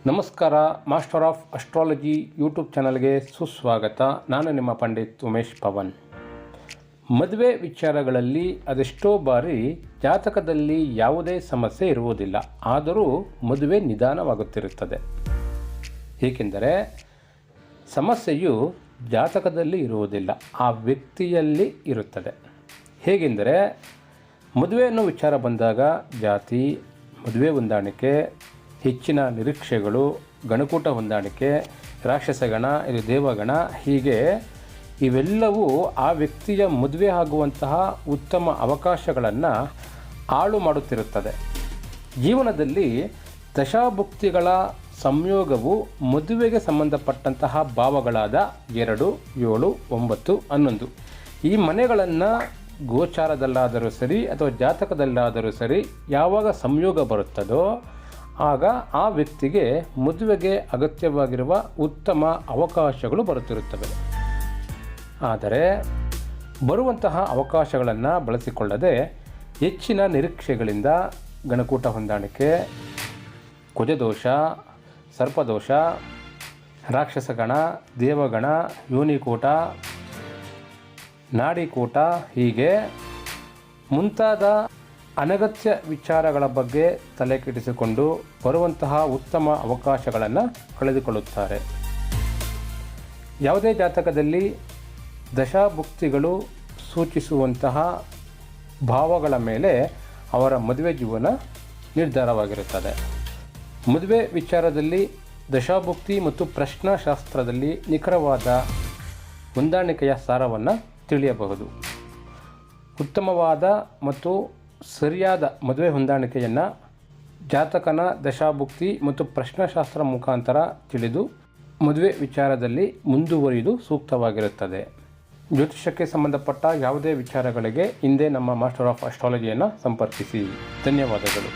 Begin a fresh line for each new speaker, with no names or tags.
ನಮಸ್ಕಾರ. Master of astrology YouTube ಚಾನಲ್ಗೆ ಸುಸ್ವಾಗತ. ನಾನು ನಿಮ್ಮ ಪಂಡಿತ್ ಉಮೇಶ್ ಪವನ್. ಮದುವೆ ವಿಚಾರಗಳಲ್ಲಿ ಅದೆಷ್ಟೋ ಬಾರಿ ಜಾತಕದಲ್ಲಿ ಯಾವುದೇ ಸಮಸ್ಯೆ ಇರುವುದಿಲ್ಲ, ಆದರೂ ಮದುವೆ ನಿಧಾನವಾಗುತ್ತಿರುತ್ತದೆ. ಏಕೆಂದರೆ ಸಮಸ್ಯೆಯು ಜಾತಕದಲ್ಲಿ ಇರುವುದಿಲ್ಲ, ಆ ವ್ಯಕ್ತಿಯಲ್ಲಿ ಇರುತ್ತದೆ. ಹೇಗೆಂದರೆ ಮದುವೆ ಅನ್ನೋ ವಿಚಾರ ಬಂದಾಗ ಜಾತಿ, ಮದುವೆ ಹೊಂದಾಣಿಕೆ, ಹೆಚ್ಚಿನ ನಿರೀಕ್ಷೆಗಳು, ಗಣಕೂಟ ಹೊಂದಾಣಿಕೆ, ರಾಕ್ಷಸಗಣ, ಇದು ದೇವಗಣ, ಹೀಗೆ ಇವೆಲ್ಲವೂ ಆ ವ್ಯಕ್ತಿಯ ಮದುವೆ ಆಗುವಂತಹ ಉತ್ತಮ ಅವಕಾಶಗಳನ್ನು ಹಾಳು ಮಾಡುತ್ತಿರುತ್ತದೆ. ಜೀವನದಲ್ಲಿ ದಶಾಭುಕ್ತಿಗಳ ಸಂಯೋಗವು ಮದುವೆಗೆ ಸಂಬಂಧಪಟ್ಟಂತಹ ಭಾವಗಳಾದ 2, 7, 9, 11 ಈ ಮನೆಗಳನ್ನು ಗೋಚಾರದಲ್ಲಾದರೂ ಸರಿ ಅಥವಾ ಜಾತಕದಲ್ಲಾದರೂ ಸರಿ ಯಾವಾಗ ಸಂಯೋಗ ಬರುತ್ತದೋ ಆಗ ಆ ವ್ಯಕ್ತಿಗೆ ಮದುವೆಗೆ ಅಗತ್ಯವಾಗಿರುವ ಉತ್ತಮ ಅವಕಾಶಗಳು ಬರುತ್ತಿರುತ್ತವೆ. ಆದರೆ ಬರುವಂತಹ ಅವಕಾಶಗಳನ್ನು ಬಳಸಿಕೊಳ್ಳದೆ ಹೆಚ್ಚಿನ ನಿರೀಕ್ಷೆಗಳಿಂದ ಗಣಕೂಟ ಹೊಂದಾಣಿಕೆ, ಕುಜದೋಷ, ಸರ್ಪದೋಷ, ರಾಕ್ಷಸಗಣ, ದೇವಗಣ, ಯೋನಿಕೂಟ, ನಾಡಿಕೂಟ, ಹೀಗೆ ಮುಂತಾದ ಅನಗತ್ಯ ವಿಚಾರಗಳ ಬಗ್ಗೆ ತಲೆ ಕೆಡಿಸಿಕೊಂಡು ಬರುವಂತಹ ಉತ್ತಮ ಅವಕಾಶಗಳನ್ನು ಕಳೆದುಕೊಳ್ಳುತ್ತಾರೆ. ಯಾವುದೇ ಜಾತಕದಲ್ಲಿ ದಶಾಭುಕ್ತಿಗಳು ಸೂಚಿಸುವಂತಹ ಭಾವಗಳ ಮೇಲೆ ಅವರ ಮದುವೆ ಜೀವನ ನಿರ್ಧಾರವಾಗಿರುತ್ತದೆ. ಮದುವೆ ವಿಚಾರದಲ್ಲಿ ದಶಾಭುಕ್ತಿ ಮತ್ತು ಪ್ರಶ್ನಾಶಾಸ್ತ್ರದಲ್ಲಿ ನಿಖರವಾದ ಹೊಂದಾಣಿಕೆಯ ಸಾರವನ್ನು ತಿಳಿಯಬಹುದು. ಉತ್ತಮವಾದ ಮತ್ತು ಸರಿಯಾದ ಮದುವೆ ಹೊಂದಾಣಿಕೆಯನ್ನು ಜಾತಕನ ದಶಾಭುಕ್ತಿ ಮತ್ತು ಪ್ರಶ್ನಾಶಾಸ್ತ್ರ ಮುಖಾಂತರ ತಿಳಿದು ಮದುವೆ ವಿಚಾರದಲ್ಲಿ ಮುಂದುವರಿಯುವುದು ಸೂಕ್ತವಾಗಿರುತ್ತದೆ. ಜ್ಯೋತಿಷ್ಯಕ್ಕೆ ಸಂಬಂಧಪಟ್ಟ ಯಾವುದೇ ವಿಚಾರಗಳಿಗೆ ಹಿಂದೆ ನಮ್ಮ ಮಾಸ್ಟರ್ ಆಫ್ ಅಸ್ಟ್ರಾಲಜಿಯನ್ನು ಸಂಪರ್ಕಿಸಿ. ಧನ್ಯವಾದಗಳು.